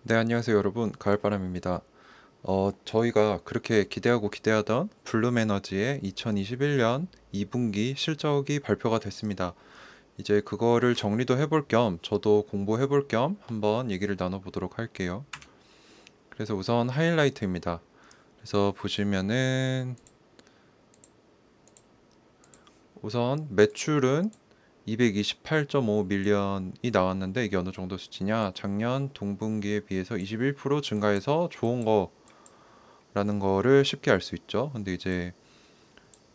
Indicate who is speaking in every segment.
Speaker 1: 네, 안녕하세요, 여러분. 가을바람입니다. 저희가 그렇게 기대하던 블룸에너지의 2021년 2분기 실적이 발표가 됐습니다. 이제 그거를 정리도 해볼 겸, 저도 공부해볼 겸 한번 얘기를 나눠보도록 할게요. 그래서 우선 하이라이트입니다. 그래서 보시면은 우선 매출은 228.5 밀리언이 나왔는데 이게 어느 정도 수치냐? 작년 동분기에 비해서 21% 증가해서 좋은 거라는 거를 쉽게 알 수 있죠. 근데 이제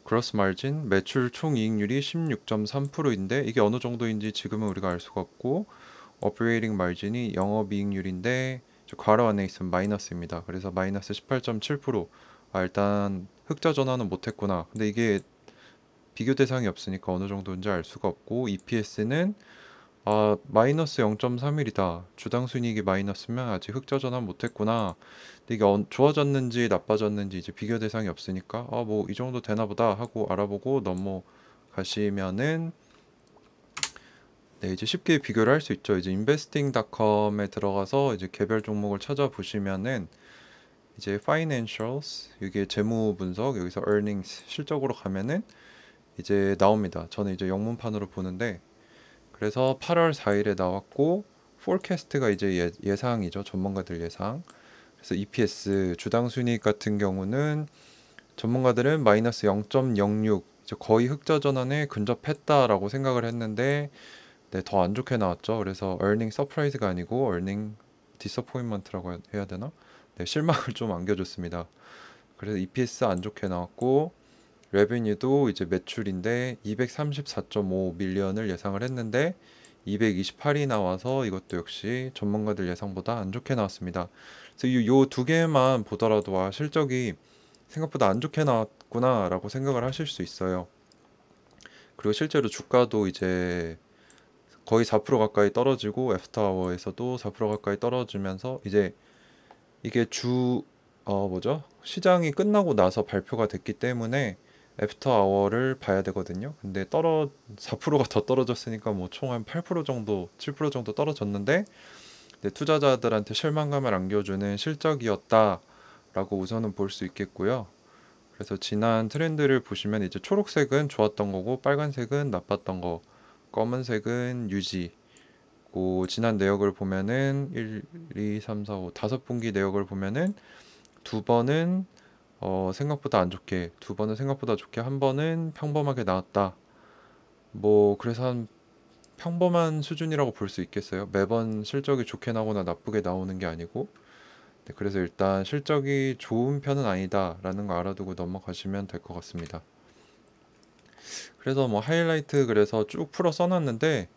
Speaker 1: 그로스 마진 매출 총이익률이 16.3%인데 이게 어느 정도인지 지금은 우리가 알 수가 없고, 오퍼레이팅 마진이 영업이익률인데 괄호 안에 있으면 마이너스입니다. 그래서 마이너스 18.7%. 일단 흑자 전환은 못했구나. 근데 이게 비교 대상이 없으니까 어느 정도인지 알 수가 없고, EPS는 마이너스 0.31이다. 주당 순이익이 마이너스면 아직 흑자 전환 못했구나. 근데 이게 좋아졌는지 나빠졌는지 이제 비교 대상이 없으니까 뭐 이 정도 되나 보다 하고 알아보고 넘어가시면은, 네, 이제 쉽게 비교를 할 수 있죠. 이제 investing.com에 들어가서 이제 개별 종목을 찾아보시면은 이제 financials, 이게 재무 분석, 여기서 earnings 실적으로 가면은 이제 나옵니다. 저는 이제 영문판으로 보는데, 그래서 8월 4일에 나왔고, 포캐스트가 이제 예상이죠. 전문가들 예상. 그래서 EPS 주당 순이익 같은 경우는 전문가들은 마이너스 0.06, 이제 거의 흑자 전환에 근접했다라고 생각을 했는데, 네, 더 안 좋게 나왔죠. 그래서 earning surprise가 아니고 earning disappointment라고 해야 되나? 네, 실망을 좀 안겨줬습니다. 그래서 EPS 안 좋게 나왔고, 레베뉴도 이제 매출인데 234.5 밀리언을 예상을 했는데 228이 나와서 이것도 역시 전문가들 예상보다 안 좋게 나왔습니다. 그래서 요 두 개만 보더라도 실적이 생각보다 안 좋게 나왔구나라고 생각을 하실 수 있어요. 그리고 실제로 주가도 이제 거의 4% 가까이 떨어지고, 애프터아워에서도 4% 가까이 떨어지면서 이제 이게 뭐죠? 시장이 끝나고 나서 발표가 됐기 때문에 애프터 아워를 봐야 되거든요. 근데 4%가 더 떨어졌으니까 뭐 총 한 8% 정도, 7% 정도 떨어졌는데, 네, 투자자들한테 실망감을 안겨주는 실적이었다라고 우선은 볼 수 있겠고요. 그래서 지난 트렌드를 보시면 이제 초록색은 좋았던 거고, 빨간색은 나빴던 거, 검은색은 유지. 지난 내역을 보면은 1, 2, 3, 4, 5 다섯 분기 내역을 보면은 두 번은 생각보다 안 좋게, 두 번은 생각보다 좋게, 한 번은 평범하게 나왔다. 뭐 그래서 한 평범한 수준이라고 볼 수 있겠어요. 매번 실적이 좋게 나오거나 나쁘게 나오는 게 아니고. 네, 그래서 일단 실적이 좋은 편은 아니다라는 거 알아두고 넘어가시면 될 것 같습니다. 그래서 뭐 하이라이트 그래서 쭉 풀어 써놨는데,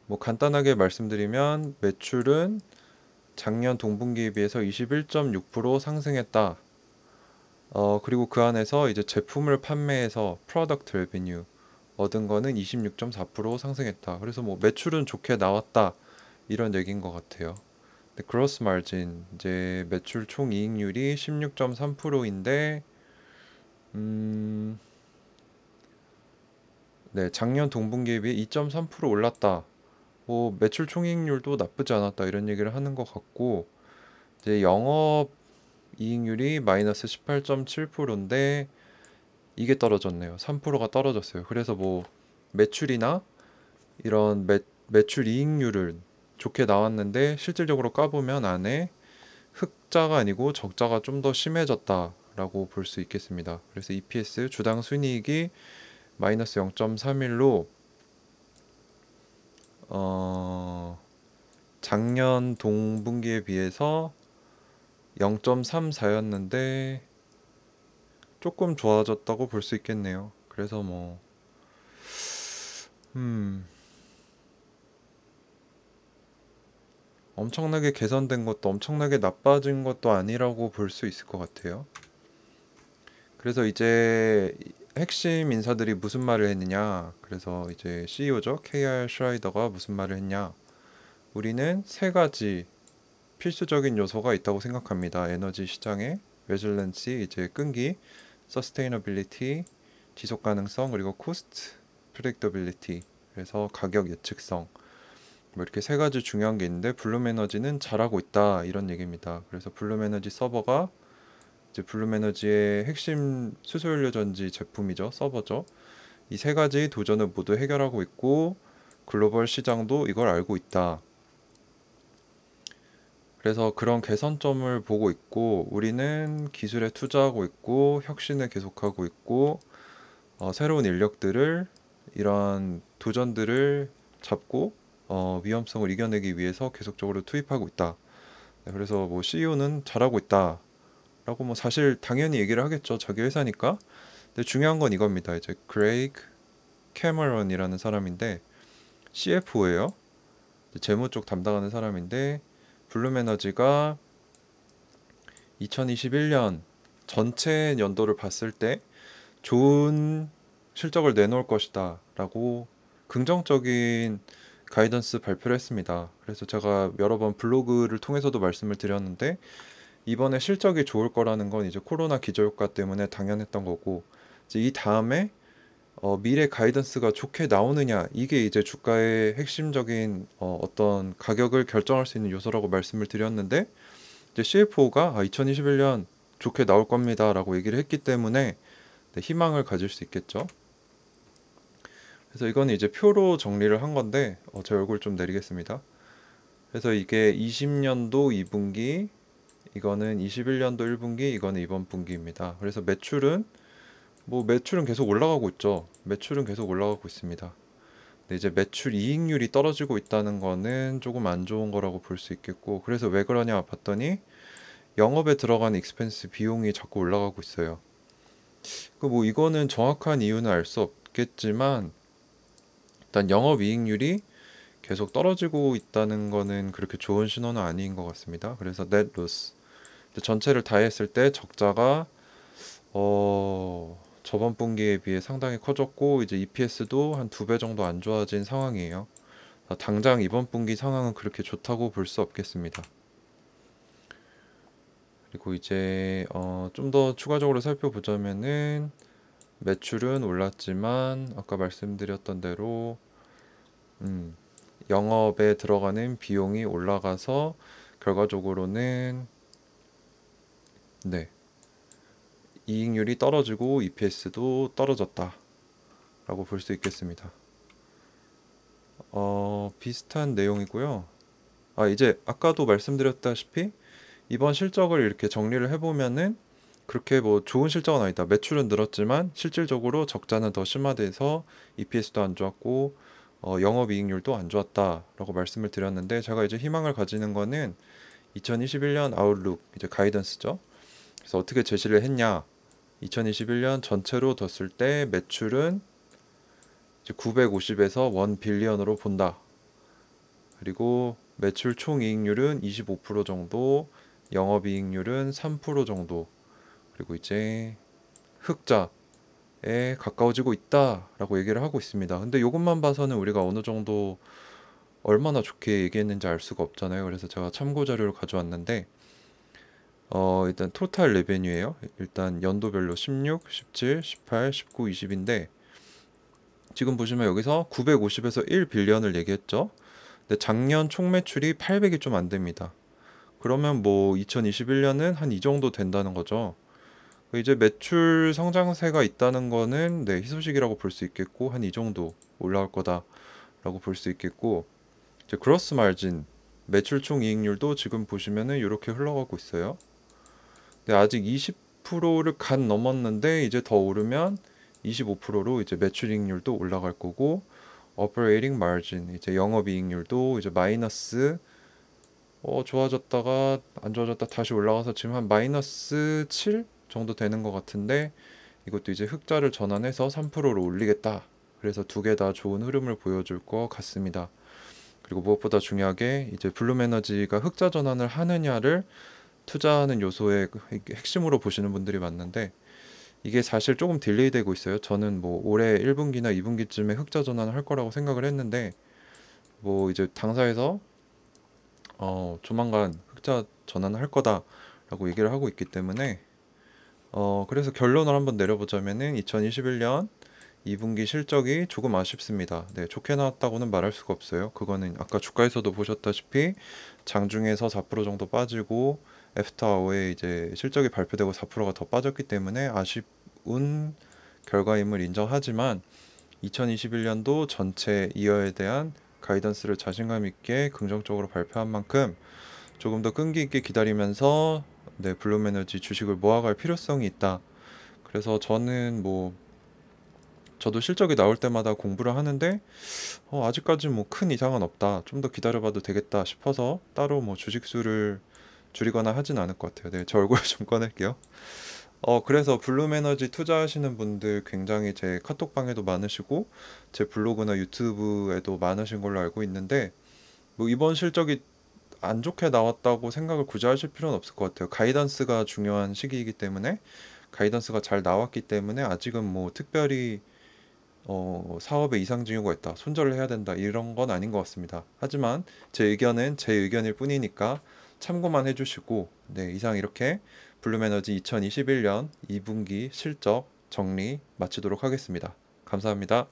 Speaker 1: 뭐 간단하게 말씀드리면 매출은 작년 동분기에 비해서 21.6% 상승했다. 그리고 그 안에서 이제 제품을 판매해서 프로덕트 레비뉴 얻은 거는 26.4% 상승했다. 그래서 뭐 매출은 좋게 나왔다, 이런 얘기인 것 같아요. 근데 그로스 마진, 이제 매출 총 이익률이 16.3%인데, 네, 작년 동분기에 비해 2.3% 올랐다. 뭐 매출 총이익률도 나쁘지 않았다, 이런 얘기를 하는 것 같고, 이제 영업 이익률이 마이너스 18.7%인데 이게 떨어졌네요. 3%가 떨어졌어요. 그래서 뭐 매출이나 이런 매출 이익률을 좋게 나왔는데 실질적으로 까보면 안에 흑자가 아니고 적자가 좀 더 심해졌다라고 볼 수 있겠습니다. 그래서 EPS 주당 순이익이 마이너스 0.31로 작년 동분기에 비해서 0.34였는데 조금 좋아졌다고 볼 수 있겠네요. 그래서 뭐 엄청나게 개선된 것도 엄청나게 나빠진 것도 아니라고 볼 수 있을 것 같아요. 그래서 이제 핵심 인사들이 무슨 말을 했느냐. 그래서 이제 CEO죠. KR 슈라이더가 무슨 말을 했냐. 우리는 세 가지 필수적인 요소가 있다고 생각합니다. 에너지 시장의 레질런시, 이제 끈기, 서스테이너빌리티, 지속 가능성, 그리고 코스트 프레딕더빌리티. 그래서 가격 예측성. 뭐 이렇게 세 가지 중요한 게 있는데 블룸에너지는 잘하고 있다 이런 얘기입니다. 그래서 블룸에너지 서버가 이제 블룸에너지의 핵심 수소연료 전지 제품이죠. 서버죠. 이 세 가지 도전을 모두 해결하고 있고 글로벌 시장도 이걸 알고 있다. 그래서 그런 개선점을 보고 있고 우리는 기술에 투자하고 있고 혁신을 계속하고 있고 새로운 인력들을 이런 도전들을 잡고 위험성을 이겨내기 위해서 계속적으로 투입하고 있다. 네, 그래서 뭐 CEO는 잘하고 있다. 라고 뭐 사실 당연히 얘기를 하겠죠. 자기 회사니까. 근데 중요한 건 이겁니다. 이제 그레이그 캐머런이라는 사람인데 CFO예요. 재무 쪽 담당하는 사람인데 블룸에너지가 2021년 전체 연도를 봤을 때 좋은 실적을 내놓을 것이다 라고 긍정적인 가이던스 발표를 했습니다. 그래서 제가 여러 번 블로그를 통해서도 말씀을 드렸는데 이번에 실적이 좋을 거라는 건 이제 코로나 기저효과 때문에 당연했던 거고 이제 이 다음에 미래 가이던스가 좋게 나오느냐 이게 이제 주가의 핵심적인 어떤 가격을 결정할 수 있는 요소라고 말씀을 드렸는데 이제 CFO가 2021년 좋게 나올 겁니다라고 얘기를 했기 때문에 네, 희망을 가질 수 있겠죠. 그래서 이거는 이제 표로 정리를 한 건데 제 얼굴 좀 내리겠습니다. 그래서 이게 20년도 2분기, 이거는 21년도 1분기, 이거는 이번 분기입니다. 그래서 매출은 계속 올라가고 있죠. 매출은 계속 올라가고 있습니다. 근데 이제 매출 이익률이 떨어지고 있다는 거는 조금 안 좋은 거라고 볼 수 있겠고, 그래서 왜 그러냐 봤더니 영업에 들어가는 익스펜스 비용이 자꾸 올라가고 있어요. 그 뭐 이거는 정확한 이유는 알 수 없겠지만 일단 영업이익률이 계속 떨어지고 있다는 거는 그렇게 좋은 신호는 아닌 것 같습니다. 그래서 net loss 전체를 다 했을 때 적자가 저번 분기에 비해 상당히 커졌고 이제 EPS도 한 2배 정도 안 좋아진 상황이에요. 당장 이번 분기 상황은 그렇게 좋다고 볼 수 없겠습니다. 그리고 이제 좀 더 추가적으로 살펴보자면은 매출은 올랐지만 아까 말씀드렸던 대로 영업에 들어가는 비용이 올라가서 결과적으로는 네, 이익률이 떨어지고 EPS도 떨어졌다 라고 볼 수 있겠습니다. 비슷한 내용이고요. 이제 아까도 말씀드렸다시피 이번 실적을 이렇게 정리를 해보면은 그렇게 뭐 좋은 실적은 아니다. 매출은 늘었지만 실질적으로 적자는 더 심화돼서 EPS도 안 좋았고 영업이익률도 안 좋았다라고 말씀을 드렸는데 제가 이제 희망을 가지는 거는 2021년 아웃룩 이제 가이던스죠. 그래서 어떻게 제시를 했냐? 2021년 전체로 뒀을 때 매출은 이제 950에서 1 빌리언으로 본다. 그리고 매출 총이익률은 25% 정도, 영업이익률은 3% 정도, 그리고 이제 흑자에 가까워지고 있다라고 얘기를 하고 있습니다. 근데 이것만 봐서는 우리가 어느 정도 얼마나 좋게 얘기했는지 알 수가 없잖아요. 그래서 제가 참고 자료를 가져왔는데 일단 토탈 레베뉴예요. 일단 연도별로 16, 17, 18, 19, 20인데 지금 보시면 여기서 950에서 1 빌리언을 얘기했죠. 근데 작년 총 매출이 800이 좀 안 됩니다. 그러면 뭐 2021년은 한 이 정도 된다는 거죠. 이제 매출 성장세가 있다는 거는 네, 희소식이라고 볼 수 있겠고 한 이 정도 올라올 거다라고 볼 수 있겠고 이제 그로스 마진 매출 총 이익률도 지금 보시면은 이렇게 흘러가고 있어요. 근데 아직 20%를 간 넘었는데 이제 더 오르면 25%로 이제 매출 이익률도 올라갈 거고 operating margin 이제 영업이익률도 이제 마이너스 좋아졌다가 안 좋아졌다 다시 올라가서 지금 한 마이너스 7 정도 되는 것 같은데 이것도 이제 흑자를 전환해서 3%로 올리겠다. 그래서 두 개 다 좋은 흐름을 보여줄 것 같습니다. 그리고 무엇보다 중요하게 이제 블룸에너지가 흑자 전환을 하느냐를 투자하는 요소의 핵심으로 보시는 분들이 많는데 이게 사실 조금 딜레이 되고 있어요. 저는 뭐 올해 1분기나 2분기쯤에 흑자 전환을 할 거라고 생각을 했는데 뭐 이제 당사에서 조만간 흑자 전환을 할 거다라고 얘기를 하고 있기 때문에 그래서 결론을 한번 내려보자면은 2021년 2분기 실적이 조금 아쉽습니다. 네, 좋게 나왔다고는 말할 수가 없어요. 그거는 아까 주가에서도 보셨다시피 장중에서 4% 정도 빠지고 애프터 아워에 이제 실적이 발표되고 4%가 더 빠졌기 때문에 아쉬운 결과임을 인정하지만 2021년도 전체 이어에 대한 가이던스를 자신감 있게 긍정적으로 발표한 만큼 조금 더 끈기 있게 기다리면서 네, 블룸에너지 주식을 모아갈 필요성이 있다. 그래서 저는 뭐 저도 실적이 나올 때마다 공부를 하는데 아직까지 뭐 큰 이상은 없다. 좀 더 기다려봐도 되겠다 싶어서 따로 뭐 주식수를 줄이거나 하진 않을 것 같아요. 네, 저 얼굴 좀 꺼낼게요. 그래서 블룸에너지 투자하시는 분들 굉장히 제 카톡방에도 많으시고 제 블로그나 유튜브에도 많으신 걸로 알고 있는데 뭐 이번 실적이 안 좋게 나왔다고 생각을 굳이 하실 필요는 없을 것 같아요. 가이던스가 중요한 시기이기 때문에 가이던스가 잘 나왔기 때문에 아직은 뭐 특별히 사업에 이상 징후가 있다, 손절을 해야 된다 이런 건 아닌 것 같습니다. 하지만 제 의견은 제 의견일 뿐이니까 참고만 해주시고 네, 이상 이렇게 블룸에너지 2021년 2분기 실적 정리 마치도록 하겠습니다. 감사합니다.